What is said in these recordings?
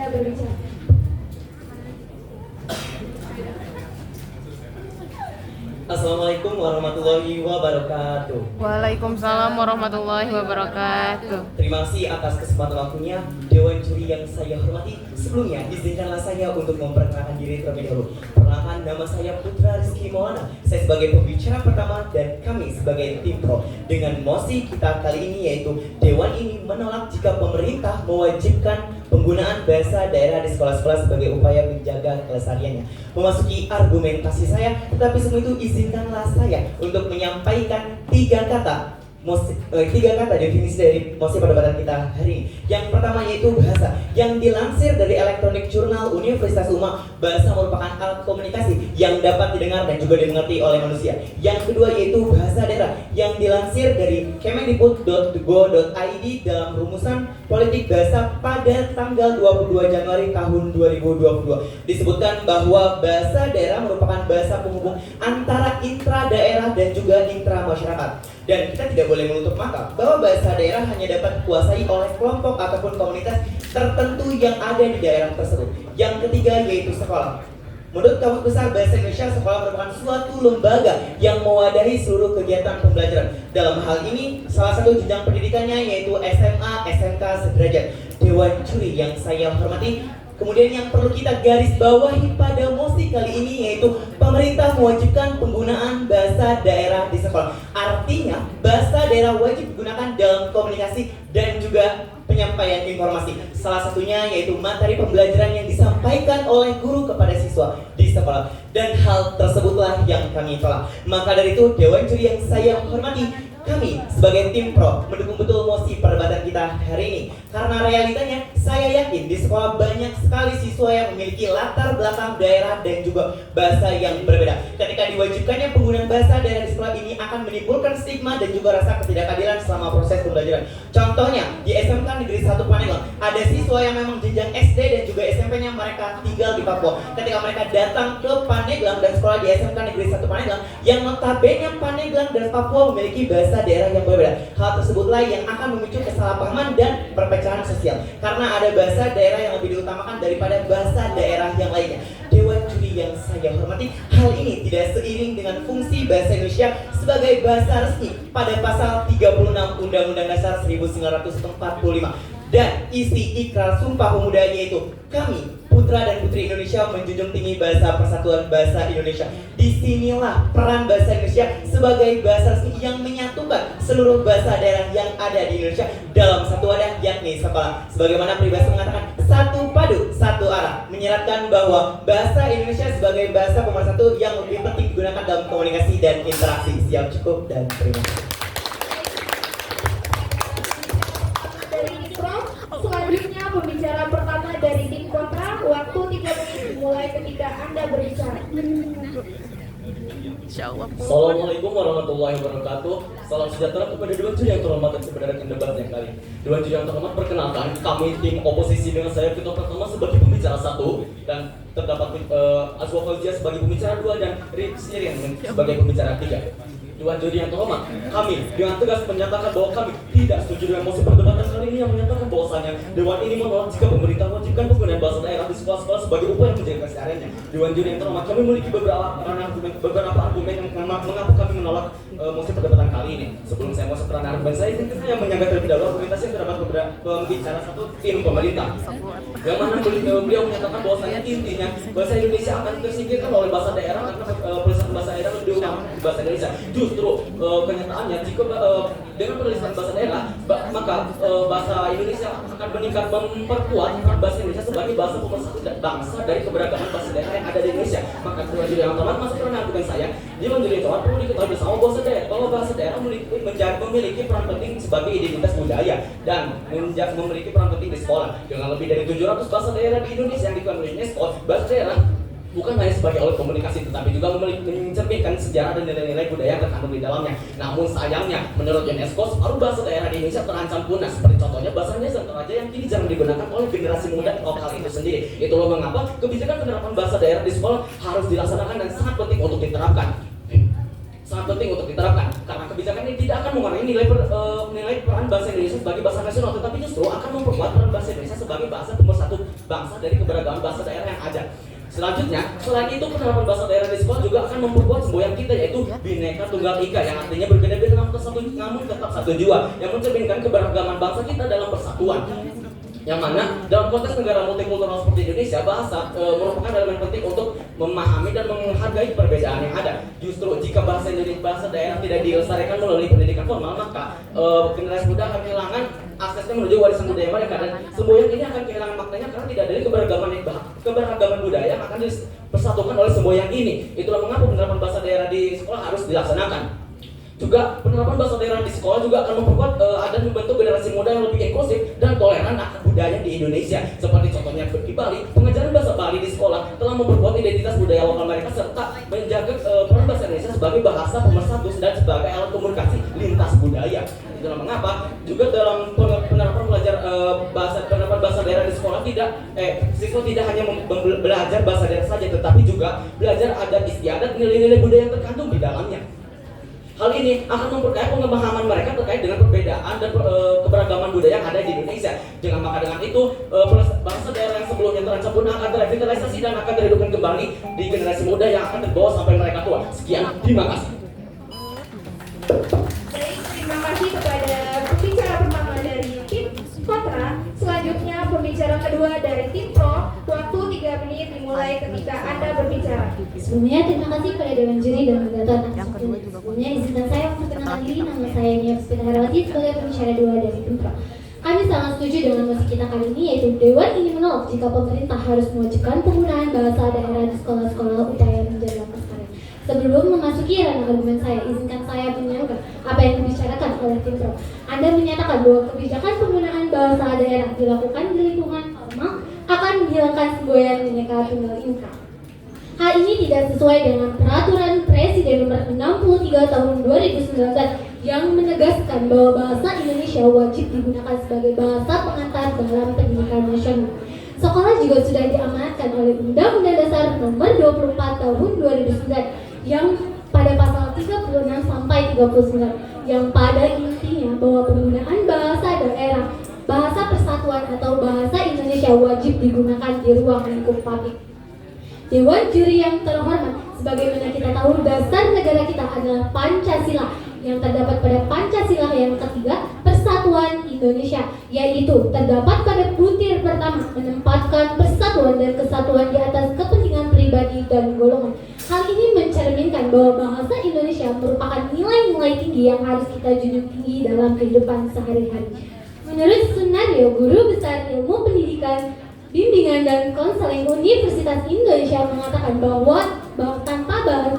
Anda berbicara. Assalamualaikum warahmatullahi wabarakatuh. Waalaikumsalam warahmatullahi wabarakatuh. Terima kasih atas kesempatan waktunya, Dewan Juri yang saya hormati. Sebelumnya, izinkanlah saya untuk memperkenalkan diri terlebih dahulu. Perkenalkan, nama saya Putra Rizky Maulana. Saya sebagai pembicara pertama dan kami sebagai tim pro. Dengan mosi kita kali ini yaitu Dewan ini menolak jika pemerintah mewajibkan penggunaan bahasa daerah di sekolah-sekolah sebagai upaya menjaga kelestariannya. Memasuki argumentasi saya, tetapi semua itu izinkanlah saya untuk menyampaikan tiga kata definisi dari mosi perdebatan kita hari ini. Yang pertama yaitu bahasa, yang dilansir dari Electronic Journal Universitas Umma. Bahasa merupakan alat komunikasi yang dapat didengar dan juga dimengerti oleh manusia. Yang kedua yaitu bahasa daerah, yang dilansir dari kemendikbud.go.id dalam rumusan politik bahasa pada tanggal 22 Januari tahun 2022. Disebutkan bahwa bahasa daerah merupakan bahasa penghubung antara intra daerah dan juga intra masyarakat. Dan kita tidak boleh menutup mata bahwa bahasa daerah hanya dapat dikuasai oleh kelompok ataupun komunitas tertentu yang ada di daerah tersebut. Yang ketiga yaitu sekolah. Menurut Kamus Besar Bahasa Indonesia, sekolah merupakan suatu lembaga yang mewadahi seluruh kegiatan pembelajaran. Dalam hal ini, salah satu jenjang pendidikannya yaitu SMA, SMK sederajat. Dewan Juri yang saya hormati, kemudian yang perlu kita garis bawahi pada mosi kali ini yaitu pemerintah mewajibkan penggunaan bahasa daerah di sekolah. Artinya, bahasa daerah wajib digunakan dalam komunikasi dan juga penyampaian informasi. Salah satunya yaitu materi pembelajaran yang disampaikan oleh guru kepada siswa di sekolah. Dan hal tersebutlah yang kami tolak. Maka dari itu, Dewan Juri yang saya hormati, kami sebagai tim pro mendukung betul mosi perdebatan kita hari ini. Karena realitanya saya yakin di sekolah banyak sekali siswa yang memiliki latar belakang daerah dan juga bahasa yang berbeda. Ketika diwajibkannya penggunaan bahasa daerah di sekolah ini akan menimbulkan stigma dan juga rasa ketidakadilan selama proses pembelajaran. Contohnya di SMK Negeri 1 Pandeglang ada siswa yang memang jenjang SD dan juga SMP-nya mereka tinggal di Papua. Ketika mereka datang ke Pandeglang dan sekolah di SMK Negeri 1 Pandeglang yang notabene Pandeglang dan Papua memiliki bahasa daerah yang berbeda. Hal tersebutlah yang akan memicu kesalahpahaman dan perpecahan sosial. Karena ada bahasa daerah yang lebih diutamakan daripada bahasa daerah yang lainnya. Dewan Juri yang saya hormati, hal ini tidak seiring dengan fungsi bahasa Indonesia sebagai bahasa resmi pada pasal 36 Undang-Undang Dasar 1945 dan isi ikrar sumpah pemuda yaitu kami putra dan putri Indonesia menjunjung tinggi bahasa persatuan bahasa Indonesia. Disinilah peran bahasa Indonesia sebagai bahasa resmi yang menyatukan seluruh bahasa daerah yang ada di Indonesia dalam satu wadah yakni sekolah. Sebagaimana peribahasa mengatakan satu padu satu arah, menyeratkan bahwa bahasa Indonesia sebagai bahasa pemersatu yang lebih penting digunakan dalam komunikasi dan interaksi. Siap, cukup, dan terima kasih. Selanjutnya pembicara pertama dari tim kontra, waktu 3 menit dimulai ketika Anda berbicara. Assalamualaikum warahmatullahi wabarakatuh. Salam sejahtera kepada Dewan Juri yang terhormat dan sebenarnya debat yang kali. Dewan Juri yang terhormat, perkenalkan kami tim oposisi dengan saya Ketua Pertama sebagai pembicara 1 dan terdapat Azwa Fauzia sebagai pembicara 2 dan Rik Sirian sebagai pembicara 3. Dewan Juri yang terhormat, kami dengan tegas menyatakan bahwa kami tidak setuju dengan mosi perdebatan kali ini yang menyatakan bahwasanya Dewan ini menolak jika pemerintah wajibkan penggunaan bahasa daerah di sekolah-sekolah sebagai upaya menjaga kelestariannya. Dewan Juri yang terhormat, kami memiliki beberapa argumen yang mengapa kami menolak mosi perdebatan kali ini. Sebelum saya masuk ke ranah argumen saya, izinkan saya menyanggah terlebih dahulu argumentasi yang terdapat beberapa pembicara satu tim pemerintah, yang mana beliau menyatakan bahwasanya intinya bahasa Indonesia akan tersingkirkan oleh bahasa daerah karena penulisan bahasa daerah lebih diutamakan bahasa Indonesia. Justru kenyataannya jika dengan penulisan bahasa daerah maka bahasa Indonesia akan meningkat memperkuat bahasa Indonesia sebagai bahasa pemersatu bangsa dari keberagaman bahasa daerah yang ada di Indonesia. Maka Dewan Juri yang terhormat, masuk ke ranah argumen saya. Dewan Juri yang terhormat perlu diketahui bersama bahwa bahasa daerah memiliki peran penting sebagai identitas budaya dan memiliki peran penting di sekolah. Dengan lebih dari 700 bahasa daerah di Indonesia yang diklaim oleh UNESCO, bahasa daerah bukan hanya sebagai alat komunikasi tetapi juga mencerminkan sejarah dan nilai-nilai budaya yang terkandung di dalamnya. Namun sayangnya, menurut UNESCO, separuh bahasa daerah di Indonesia terancam punah. Seperti contohnya bahasa Indonesia Toraja yang kini jarang digunakan oleh generasi muda lokal itu sendiri. Itulah mengapa kebijakan penerapan bahasa daerah di sekolah harus dilaksanakan dan sangat penting untuk diterapkan. sangat penting untuk diterapkan karena kebijakan ini tidak akan mengurangi nilai peran bahasa Indonesia sebagai bahasa nasional, tetapi justru akan memperkuat peran bahasa Indonesia sebagai bahasa pemersatu bangsa dari keberagaman bahasa daerah yang ada. Selanjutnya, selain itu penerapan bahasa daerah di sekolah juga akan memperkuat semboyan kita, yaitu Bhinneka Tunggal Ika, yang artinya berbeda-beda namun tetap satu jua, yang mencerminkan keberagaman bangsa kita dalam persatuan. Yang mana dalam konteks negara multikultural seperti Indonesia, bahasa merupakan elemen penting untuk memahami dan menghargai perbedaan yang ada. Justru jika bahasa Indonesia, bahasa daerah tidak dilestarikan melalui pendidikan formal, maka generasi muda akan kehilangan aksesnya menuju warisan budaya mereka, dan semboyan ini akan kehilangan maknanya karena tidak ada keberagaman budaya yang akan dipersatukan oleh semboyan ini. Itulah mengapa penerapan bahasa daerah di sekolah harus dilaksanakan. Juga penerapan bahasa daerah di sekolah juga akan memperkuat dan membentuk generasi muda yang lebih inklusif dan toleran akan budaya di Indonesia. Seperti contohnya di Bali, pengajaran bahasa Bali di sekolah telah memperkuat identitas budaya lokal mereka serta menjaga peran bahasa Indonesia sebagai bahasa pemersatu dan sebagai alat komunikasi lintas budaya. Itulah mengapa juga dalam penerapan penerapan bahasa daerah di sekolah siswa tidak hanya belajar bahasa daerah saja, tetapi juga belajar adat istiadat, nilai-nilai budaya yang terkandung di dalamnya. Hal ini akan memperkaya pemahaman mereka terkait dengan perbedaan dan keberagaman budaya yang ada di Indonesia. Dengan itu, bahasa daerah yang sebelumnya terancam pun akan terrevitalisasi dan akan terhidupkan kembali di generasi muda yang akan terbawa sampai mereka tua. Sekian, terima kasih. Baik, terima kasih kepada pembicara pertama dari tim Kontra. Selanjutnya pembicara kedua dari tim Pro. Waktu 3 menit dimulai ketika Anda berbicara. Sebelumnya terima kasih kepada Dewan Juri dan moderator. Sebelumnya izinkan saya memperkenalkan diri. Nama saya Nia Puspita Herawati sebagai pembicara 2 dari tim Pro. Kami sangat setuju dengan mosi kita kali ini, yaitu Dewan ini menolak jika pemerintah harus mewajibkan penggunaan bahasa daerah di sekolah-sekolah upaya menjadi pelestarian. Sebelum memasuki ranah argumen saya, izinkan saya menyanggah apa yang dibicarakan oleh tim Pro. Anda menyatakan bahwa kebijakan penggunaan bahasa daerah dilakukan di lingkungan formal akan menghilangkan semboyan Bhinneka Tunggal Ika. Hal ini tidak sesuai dengan Peraturan Presiden Nomor 63 Tahun 2019 yang menegaskan bahwa bahasa Indonesia wajib digunakan sebagai bahasa pengantar dalam pendidikan nasional. Sekolah juga sudah diamanatkan oleh Undang-Undang Dasar Nomor 24 Tahun 2009 yang pada pasal 36 sampai 39 yang pada intinya bahwa penggunaan bahasa daerah, bahasa persatuan atau bahasa Indonesia wajib digunakan di ruang lingkup publik. Dewan Juri yang terhormat, sebagaimana kita tahu dasar negara kita adalah Pancasila yang terdapat pada Pancasila yang ketiga, Persatuan Indonesia, yaitu terdapat pada butir pertama menempatkan persatuan dan kesatuan di atas kepentingan pribadi dan golongan. Hal ini mencerminkan bahwa bahasa Indonesia merupakan nilai-nilai tinggi yang harus kita junjung tinggi dalam kehidupan sehari-hari. Menurut Sunario, Guru Besar Ilmu Pendidikan, Bimbingan dan Konseling Universitas Indonesia mengatakan bahwa tanpa bahasa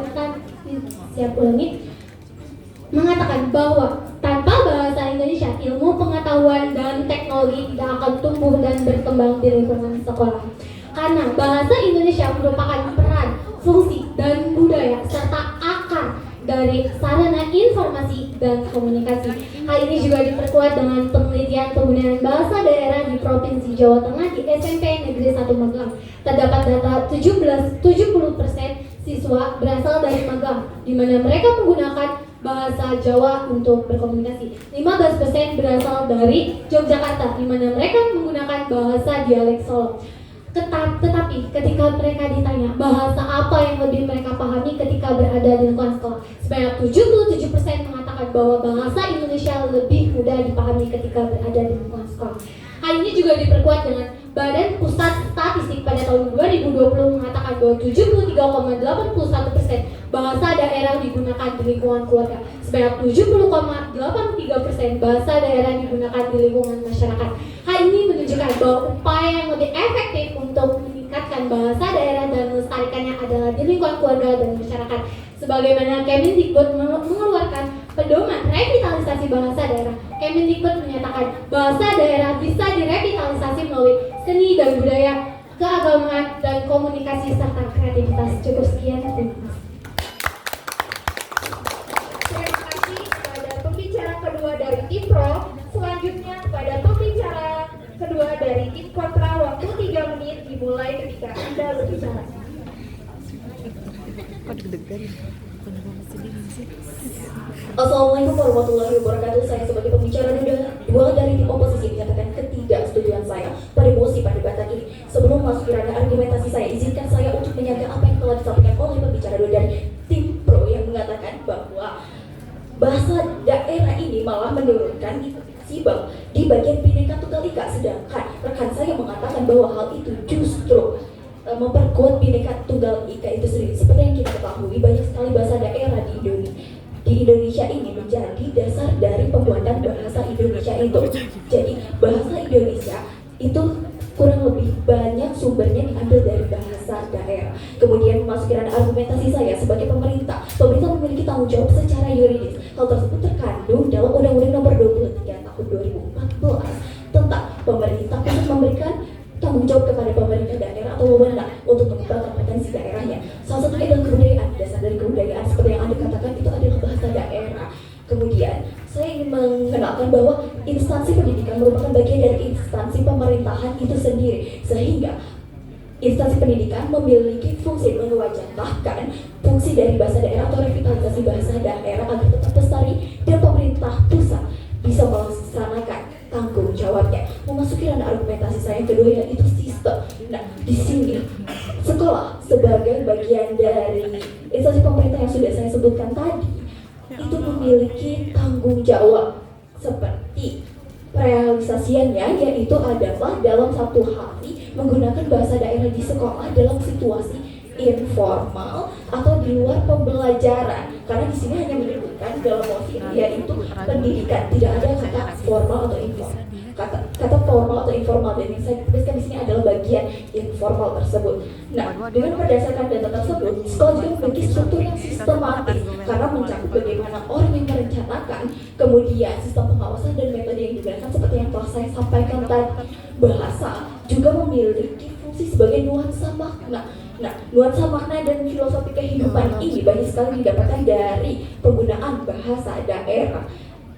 Indonesia, ilmu pengetahuan dan teknologi tidak akan tumbuh dan berkembang di lingkungan sekolah. Karena bahasa Indonesia merupakan peran, fungsi, dan budaya serta akar dari sarana informasi dan komunikasi. Hal ini juga diperkuat dengan penelitian penggunaan bahasa daerah di Provinsi Jawa Tengah di SMP Negeri 1 Magelang. Terdapat data 70% siswa berasal dari Magelang, di mana mereka menggunakan bahasa Jawa untuk berkomunikasi. 15% berasal dari Yogyakarta, di mana mereka menggunakan bahasa dialek Solo. Tetapi ketika mereka ditanya bahasa apa yang lebih mereka pahami ketika berada di lingkungan sekolah, sebanyak 77% mengatakan bahwa bahasa Indonesia lebih mudah dipahami ketika berada di lingkungan sekolah. Hal ini juga diperkuat dengan Badan Pusat Statistik pada tahun 2020 mengatakan bahwa 73,81% bahasa daerah digunakan di lingkungan keluarga, sebanyak 70,83% bahasa daerah digunakan di lingkungan masyarakat. Hal ini menunjukkan bahwa upaya yang lebih efektif untuk meningkatkan bahasa daerah dan melestarikannya adalah di lingkungan keluarga dan masyarakat. Sebagaimana Kemendikbud mengeluarkan pedoman revitalisasi bahasa daerah, Kemendikbud menyatakan bahasa daerah bisa direvitalisasi melalui seni dan budaya, keagamaan, dan komunikasi serta kreativitas. Cukup sekian, terima kasih. Terima kasih kepada pembicara kedua dari tim Pro. Selanjutnya kepada pembicara kedua dari tim Kontra. Waktu 3 menit dimulai ketika Anda berbicara. Kok deg-degan? Assalamualaikum warahmatullahi wabarakatuh. Saya sebagai pembicara dua dari tim oposisi menyatakan ketidaksetujuan saya pada mosi perdebatan ini. Sebelum masuk ke ranah argumentasi saya, izinkan saya untuk menyampaikan apa yang telah disampaikan oleh pembicara dua dari tim pro yang mengatakan bahwa bahasa daerah ini malah menurunkan sibang di bagian Bhinneka Tunggal Ika, sedangkan rekan saya mengatakan bahwa hal itu justru memperkuat Bhinneka Tunggal Ika itu sendiri. Seperti yang kita ketahui, banyak sekali bahasa daerah di Indonesia ini menjadi dasar dari pembuatan bahasa Indonesia itu. Jadi bahasa Indonesia itu kurang lebih banyak sumbernya diambil dari bahasa daerah. Kemudian memasuki ranah argumentasi saya sebagai pemerintah memiliki tanggung jawab secara yuridis. Hal tersebut terkandung dalam Undang-Undang Nomor 23 Tahun 2014 tentang pemerintah untuk memberikan tanggung jawab kepada pemerintah daerah atau wewenang untuk mengembangkan potensi daerahnya. Salah satunya adalah kebudayaan. Dasar dari kebudayaan seperti yang Anda katakan itu adalah bahasa daerah. Kemudian saya ingin mengenalkan bahwa instansi pendidikan merupakan bagian dari instansi pemerintahan itu sendiri, sehingga instansi pendidikan memiliki fungsi mewajibkan fungsi dari bahasa daerah atau revitalisasi bahasa daerah agar tetap lestari dan pemerintah pusat bisa melaksanakan tanggung jawabnya. Memasuki ranah argumentasi saya yang kedua yaitu sistem. Nah, di sini sekolah sebagai bagian dari instansi pemerintah yang sudah saya sebutkan tadi itu memiliki tanggung jawab seperti realisasiannya, yaitu adalah dalam satu hari menggunakan bahasa daerah di sekolah dalam situasi informal atau di luar pembelajaran, karena di sini hanya menyebutkan dalam mosi yaitu pendidikan, tidak ada kata formal atau informal. Kata formal atau informal, dan yang saya tuliskan di sini adalah bagian informal tersebut. Nah, dengan berdasarkan data tersebut, sekolah juga memiliki struktur yang sistematis karena mencakup bagaimana orang yang merencanakan, kemudian sistem pengawasan dan metode yang digunakan seperti yang telah saya sampaikan tadi. Bahasa juga memiliki fungsi sebagai nuansa makna. Nah, nuansa makna dan filosofi kehidupan ini banyak sekali didapatkan dari penggunaan bahasa daerah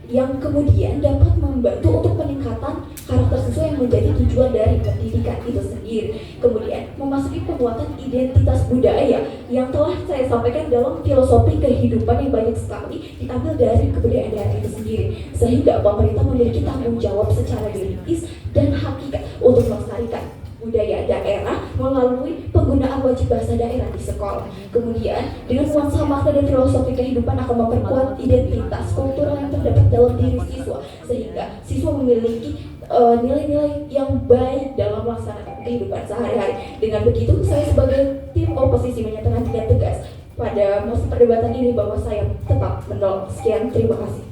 yang kemudian dapat membantu untuk peningkatan karakter siswa yang menjadi tujuan dari pendidikan itu sendiri. Kemudian memasuki penguatan identitas budaya yang telah saya sampaikan dalam filosofi kehidupan yang banyak sekali diambil dari kebudayaan daerah itu sendiri, sehingga pemerintah memiliki tanggung jawab secara yuridis dan hakikat untuk melestarikan budaya daerah melalui penggunaan wajib bahasa daerah di sekolah. Kemudian dengan nuansa makna dan filosofi kehidupan akan memperkuat identitas kultural yang terdapat dalam diri siswa, sehingga siswa memiliki nilai-nilai yang baik dalam melaksanakan kehidupan sehari-hari. Dengan begitu, saya sebagai tim oposisi menyatakan dengan tegas pada masa perdebatan ini bahwa saya tetap menolak. Sekian, terima kasih.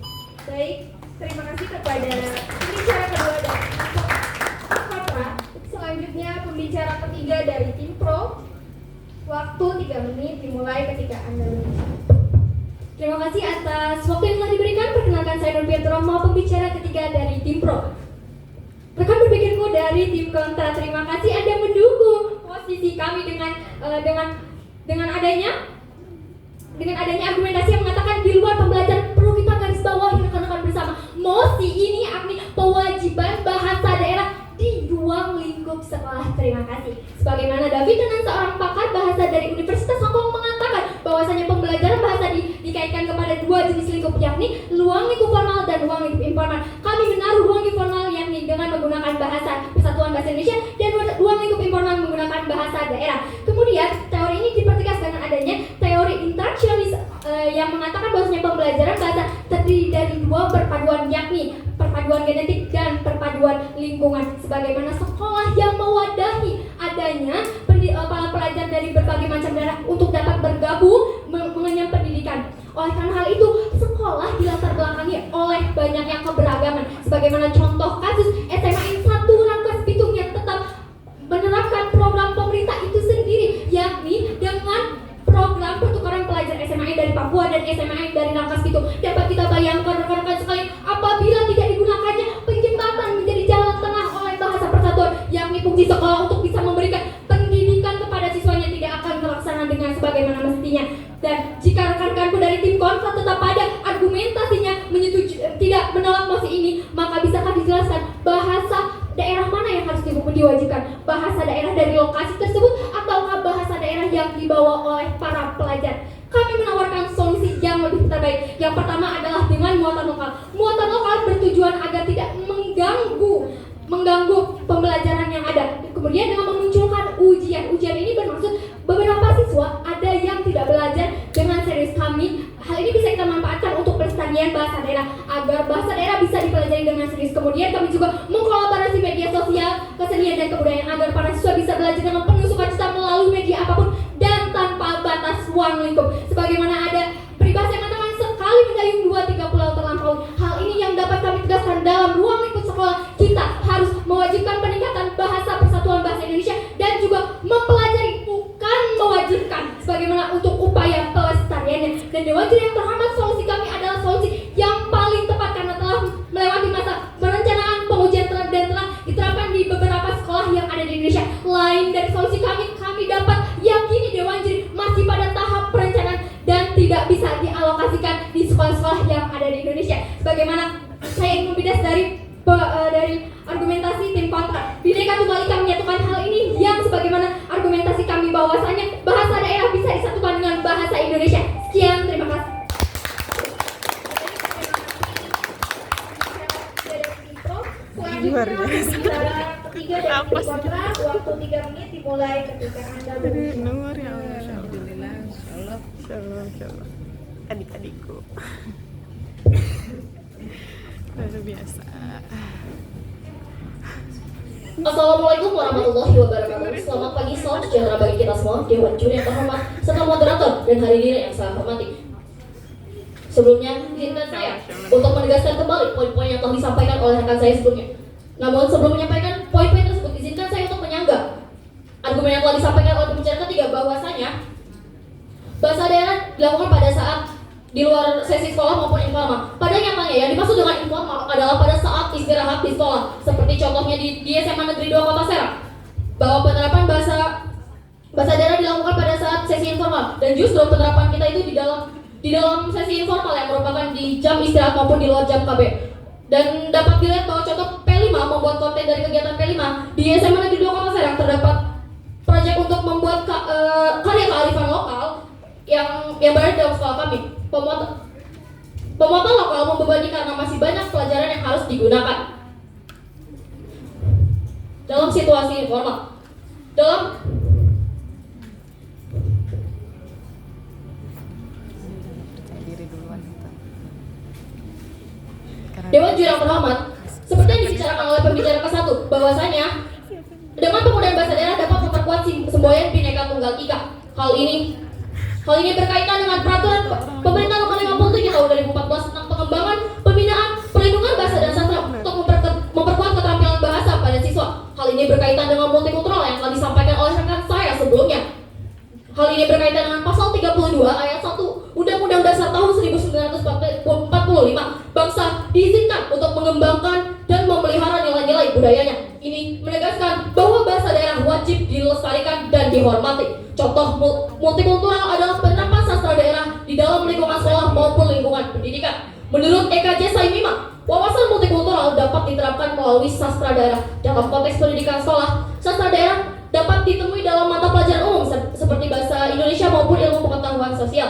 Baik, terima kasih kepada pembicara kedua dari Kontra. Selanjutnya pembicara ketiga dari tim pro. Waktu 3 menit dimulai ketika Anda berbicara. Terima kasih atas waktu yang telah diberikan. Perkenalkan, saya Nur Fiaturahma, pembicara ketiga dari tim pro. Rekan berpikirku dari tim kontra, terima kasih Anda mendukung posisi kami dengan adanya argumentasi yang mengatakan di luar pembelajaran. Perlu kita garis bawahi rekan-rekan bersama, mosi ini yakni kewajiban bahasa daerah di ruang lingkup sekolah. Terima kasih. Sebagaimana David Tenan, seorang pakar bahasa dari Universitas Hong Kong, mengatakan bahwasanya pembelajaran bahasa dikaitkan kepada dua jenis lingkup, yakni ruang lingkup formal dan ruang lingkup informal. Kami menaruh ruang lingkup formal yakni dengan menggunakan bahasa Persatuan Bahasa Indonesia dan ruang lingkup informal menggunakan bahasa daerah. Kemudian teori ini dipertegas dengan adanya teori interactionis yang mengatakan bahwasanya pembelajaran bahasa terdiri dari dua perpaduan, yakni perpaduan genetik dan perpaduan lingkungan. Sebagaimana sekolah yang mewadahi adanya para pelajar dari berbagai macam daerah untuk dapat bergabung mengenyam pendidikan. Oleh karena hal itu, sekolah dilatar belakangi oleh banyaknya keberagaman. Sebagaimana contoh kasus SMA 1 Rangkas Bitung yang tetap menerapkan program pemerintah itu sendiri, yakni dengan program pertukaran pelajar SMA dari Papua dan SMA dari Rangkas Bitung. Dapat kita bayangkan rekan-rekan sekalian, apabila tidak digunakannya penjembatan menjadi jalan tengah oleh bahasa persatuan, yakni fungsi sekolah untuk bisa memberikan pendidikan kepada siswanya tidak akan terlaksana dengan sebagaimana mestinya. Dan jika rekan-rekanku dari tim kontra tetap pada argumentasinya tidak menolak mosi ini, maka bisakah dijelaskan bahasa daerah mana yang harus diwajibkan? Bahasa daerah dari lokasi tersebut ataukah bahasa daerah yang dibawa oleh para pelajar? Kami menawarkan solusi yang lebih terbaik baik. Yang pertama adalah dengan muatan lokal. Muatan lokal bertujuan agar tidak mengganggu pembelajaran yang ada. Kemudian dengan memunculkan ujian. Ujian ini bermaksud beberapa siswa ada yang tidak belajar dengan serius. Hal ini bisa kita manfaatkan untuk pelestarian bahasa daerah agar bahasa daerah bisa dipelajari dengan serius. Kemudian kami juga mengkolaborasi media sosial, kesenian dan kebudayaan agar para siswa bisa belajar dengan penuh sukacita melalui media apapun dan tanpa batas ruang lingkup. Sebagaimana ada peribahasa yang mengatakan sekali mendayung 2-3 pulau terlampaui. Hal ini yang dapat kami tegaskan dalam ruang lingkup sekolah. Kita harus mewajibkan peningkatan bahasa persatuan bahasa Indonesia dan juga mempelajari, bukan mewajibkan, sebagaimana untuk upaya pelestariannya. Dan Dewan Juri yang terhormat, solusi kami adalah solusi yang paling tepat karena telah melewati masa perencanaan pengujian dan telah diterapkan di beberapa sekolah yang ada di Indonesia. Lain dari solusi kami dapat yakini Dewan Juri masih pada tahap perencanaan dan tidak bisa dialokasikan di sekolah-sekolah yang ada di Indonesia. Sebagaimana saya ingin membidas dari argumentasi tim kontra. Bhinneka Tunggal Ika menyatukan hal ini yang sebagaimana argumentasi kami bahwasanya bahasa daerah bisa disatukan dengan bahasa Indonesia. Sekian, terima kasih. Selanjutnya bicara ketiga dari tim kontra, waktu 3 menit dimulai ketika Anda Nur ya Allah, alhamdulillah, insyaallah. Adik-adikku. Luar biasa. Assalamualaikum warahmatullahi wabarakatuh. Selamat pagi, salam sejahtera bagi kita semua, Dewan Juri yang terhormat, serta moderator dan hadirin yang saya hormati. Sebelumnya, izinkan saya untuk menegaskan kembali poin-poin yang telah disampaikan oleh rekan saya sebelumnya. Namun sebelum menyampaikan poin-poin tersebut, izinkan saya untuk menyanggah argumen yang telah disampaikan oleh pembicara ketiga bahwasanya bahasa daerah dilakukan pada saat di luar sesi sekolah maupun informal. Pada nyatanya yang dimaksud dengan informal adalah pada saat istirahat di sekolah, seperti contohnya di SMA Negeri 2 Kota Serang, bahwa penerapan bahasa daerah dilakukan pada saat sesi informal, dan justru penerapan kita itu di dalam sesi informal yang merupakan di jam istirahat maupun di luar jam KB. Dan dapat dilihat bahwa contoh P5 membuat konten dari kegiatan P5 di SMA Negeri 2 Kota Serang terdapat proyek untuk membuat karya kearifan lokal yang berada dalam sekolah kami. Pemuatan lokal membebani karena masih banyak pelajaran yang harus digunakan dalam situasi informal. Dewan Juri yang terhormat, seperti yang dibicarakan oleh pembicara ke-1, bahwasanya dengan penggunaan bahasa daerah dapat memperkuat semboyan Bhinneka Tunggal Ika. Hal ini berkaitan dengan peraturan pemerintah nomor 57 tahun 2014 tentang pengembangan, pembinaan, perlindungan bahasa dan sastra untuk memperkuat keterampilan bahasa pada siswa. Hal ini berkaitan dengan multikultural yang telah disampaikan oleh rekan saya sebelumnya. Hal ini berkaitan dengan pasal 32 ayat 1 Undang-Undang Dasar tahun 1945. Bangsa diizinkan untuk mengembangkan dan memelihara nilai-nilai budayanya. Ini menegaskan bahwa bahasa daerah wajib dilestarikan dan dihormati. Contoh multikultural adalah penerapan sastra daerah di dalam lingkungan sekolah maupun lingkungan pendidikan. Menurut EKJ Saimima, wawasan multikultural dapat diterapkan melalui sastra daerah. Dalam konteks pendidikan sekolah, sastra daerah dapat ditemui dalam mata pelajaran umum seperti bahasa Indonesia maupun ilmu pengetahuan sosial.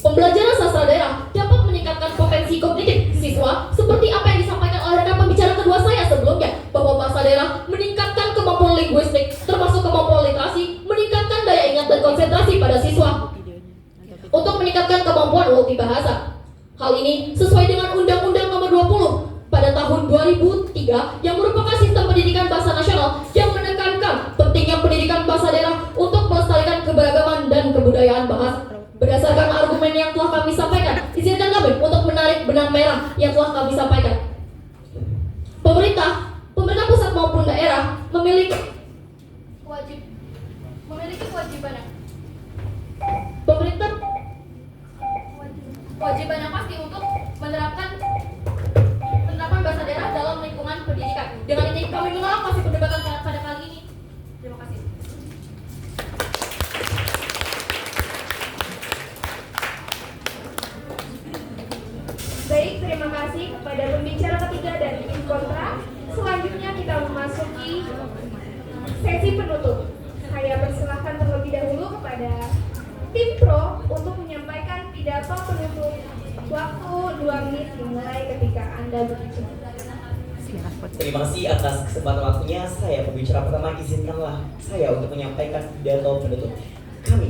Pembelajaran sastra daerah dapat meningkatkan potensi kognitif siswa seperti apa yang disampaikan oleh rekan pembicara kedua saya sebelumnya, bahwa bahasa daerah meningkatkan kemampuan linguistik termasuk kemampuan literasi, meningkatkan daya ingat dan konsentrasi pada siswa untuk meningkatkan kemampuan multibahasa. Hal ini sesuai dengan Undang-Undang Nomor 20 pada tahun 2003 yang merupakan sistem pendidikan bahasa nasional yang menekankan pentingnya pendidikan bahasa daerah untuk melestarikan keberagaman dan kebudayaan bahasa. Berdasarkan argumen yang telah kami sampaikan, izinkan kami untuk menarik benang merah yang telah kami sampaikan. Pemerintah pusat maupun daerah memiliki kewajiban. Pemerintah kewajiban yang pasti untuk menerapkan penerapan bahasa daerah dalam lingkungan pendidikan. Dengan ini kami menolak masih perdebatan pada kali ini. Terima kasih. Baik, terima kasih kepada pembicara ketiga dan tim kontra. Selanjutnya kita memasuki sesi penutup. Saya persilahkan terlebih dahulu kepada tim pro untuk menyampaikan Pidato penutup. Waktu 2 menit dimulai ketika Anda berbicara. Terima kasih atas kesempatan waktunya. Saya pembicara pertama, izinkanlah saya untuk menyampaikan pidato penutup. Kami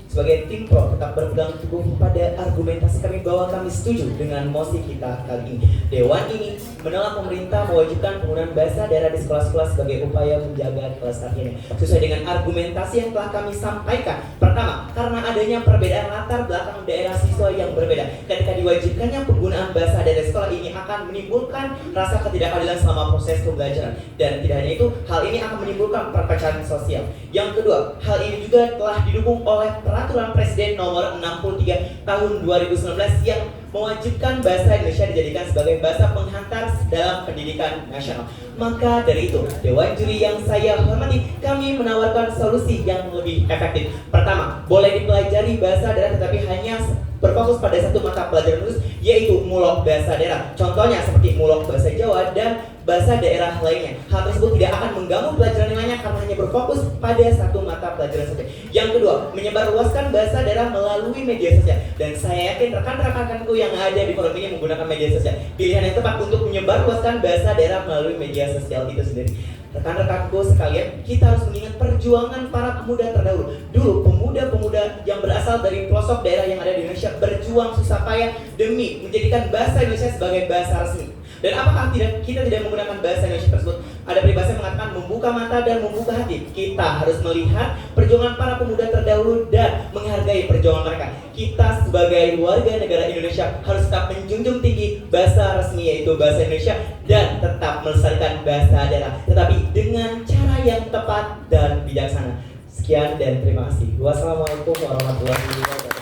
sebagai tim pro tetap berpegang teguh pada argumentasi kami bahwa kami setuju dengan mosi kita kali ini. Dewan ini menolak pemerintah mewajibkan penggunaan bahasa daerah di sekolah-sekolah sebagai upaya menjaga kelestariannya. Sesuai dengan argumentasi yang telah kami sampaikan. Pertama, karena adanya perbedaan latar belakang daerah siswa yang berbeda. Ketika diwajibkannya penggunaan bahasa daerah di sekolah ini akan menimbulkan rasa ketidakadilan selama proses pembelajaran. Dan tidak hanya itu, hal ini akan menimbulkan perpecahan sosial. Yang kedua, hal ini juga telah didukung oleh Peraturan Presiden Nomor 63 Tahun 2019 yang mewajibkan bahasa Indonesia dijadikan sebagai bahasa penghantar dalam pendidikan nasional. Maka dari itu, Dewan Juri yang saya hormati, kami menawarkan solusi yang lebih efektif. Pertama, boleh dipelajari bahasa daerah tetapi hanya berfokus pada satu mata pelajaran khusus, yaitu mulok bahasa daerah. Contohnya seperti mulok bahasa Jawa dan bahasa daerah lainnya. Hal tersebut tidak akan mengganggu pelajaran yang lainnya karena hanya berfokus pada satu mata pelajaran saja. Yang kedua, menyebarluaskan bahasa daerah melalui media sosial. Dan saya yakin rekan-rekanku yang ada di forum ini menggunakan media sosial. Pilihan yang tepat untuk menyebarluaskan bahasa daerah melalui media sosial itu sendiri. Rekan-rekanku sekalian, kita harus mengingat perjuangan para pemuda terdahulu. Dulu pemuda-pemuda yang berasal dari pelosok daerah yang ada di Indonesia berjuang susah payah demi menjadikan bahasa Indonesia sebagai bahasa resmi. Dan apakah kita tidak menggunakan bahasa Indonesia tersebut? Ada peribahasa yang mengatakan membuka mata dan membuka hati. Kita harus melihat perjuangan para pemuda terdahulu dan menghargai perjuangan mereka. Kita sebagai warga negara Indonesia harus tetap menjunjung tinggi bahasa resmi yaitu bahasa Indonesia dan tetap melestarikan bahasa daerah, tetapi dengan cara yang tepat dan bijaksana. Sekian dan terima kasih. Wassalamualaikum warahmatullahi wabarakatuh.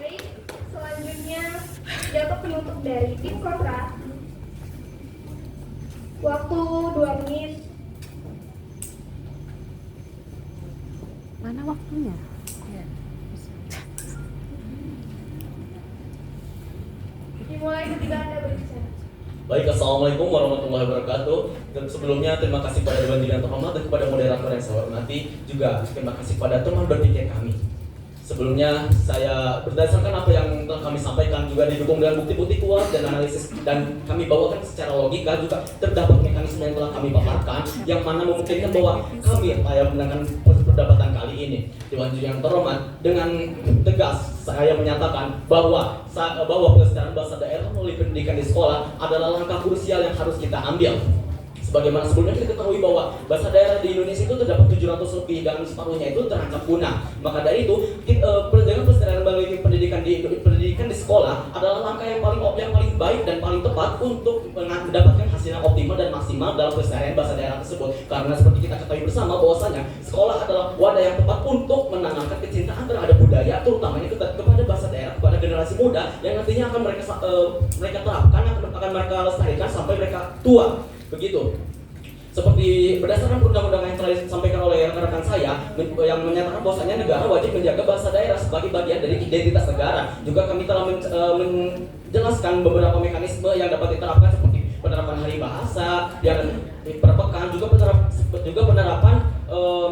Baik, selanjutnya pidato penutup dari tim kontra. Waktu 2 menit. Mana waktunya? Dimulai ketika Anda berbicara. Baik, assalamualaikum warahmatullahi wabarakatuh. Dan sebelumnya terima kasih kepada Dewan Juri yang terhormat dan kepada moderator yang saya hormati. Juga terima kasih kepada teman berpikir kami. Sebelumnya saya berdasarkan apa yang telah kami sampaikan juga didukung dengan bukti-bukti kuat dan analisis dan kami bawakan secara logika juga terdapat mekanisme yang telah kami paparkan yang mana memungkinkan bahwa kami yang menangkan perdebatan kali ini. Dewan Juri yang terhormat, dengan tegas saya menyatakan bahwa pelestarian bahasa daerah melalui pendidikan di sekolah adalah langkah krusial yang harus kita ambil. Sebagaimana sebelumnya kita ketahui bahwa bahasa daerah di Indonesia itu terdapat 700 lebih dan separuhnya itu terancam punah. Maka dari itu, dengan pelestarian melalui pendidikan di sekolah adalah langkah yang paling baik dan paling tepat untuk mendapatkan hasil yang optimal dan maksimal dalam pelestarian bahasa daerah tersebut. Karena seperti kita ketahui bersama bahwasanya sekolah adalah wadah yang tepat untuk menanamkan kecintaan terhadap budaya, terutamanya kepada bahasa daerah kepada generasi muda yang nantinya akan mereka terapkan, akan mereka lestarikan sampai mereka tua. Begitu. Seperti berdasarkan undang-undang yang telah disampaikan oleh rekan-rekan saya yang menyatakan bahwasanya negara wajib menjaga bahasa daerah sebagai bagian dari identitas negara. Juga kami telah menjelaskan beberapa mekanisme yang dapat diterapkan seperti penerapan hari bahasa yang per pekan, juga penerapan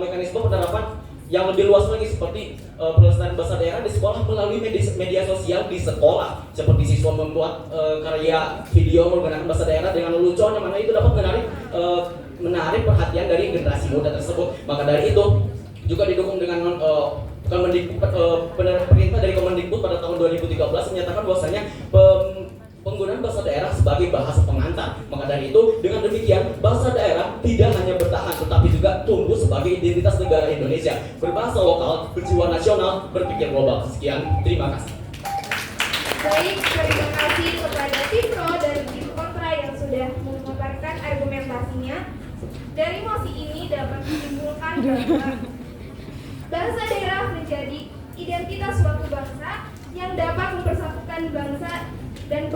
mekanisme penerapan yang lebih luas lagi seperti pelestarian bahasa daerah di sekolah melalui media sosial di sekolah, seperti siswa membuat karya video menggunakan bahasa daerah dengan lelucon yang mana itu dapat menarik perhatian dari generasi muda tersebut. Maka dari itu juga didukung dengan perintah dari Kemendikbud pada tahun 2013 menyatakan bahwasanya penggunaan bahasa daerah sebagai bahasa pengantar. Maka dari itu, dengan demikian bahasa daerah tidak hanya bertahan tetapi juga tumbuh sebagai identitas negara Indonesia, berbahasa lokal, berjiwa nasional, berpikir global. Sekian, terima kasih. Baik, terima kasih kepada tim pro dan tim kontra yang sudah memaparkan argumentasinya. Dari mosi ini dapat disimpulkan bahwa bahasa daerah menjadi identitas suatu bangsa yang dapat mempersatukan bangsa dan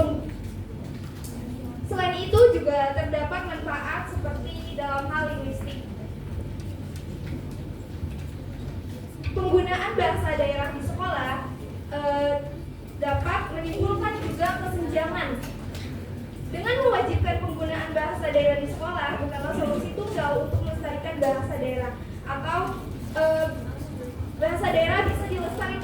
selain itu juga terdapat manfaat seperti dalam hal linguistik. Penggunaan bahasa daerah di sekolah dapat menimbulkan juga kesenjangan. Dengan mewajibkan penggunaan bahasa daerah di sekolah bukanlah solusi tunggal untuk melestarikan bahasa daerah atau Bahasa daerah bisa dilestarikan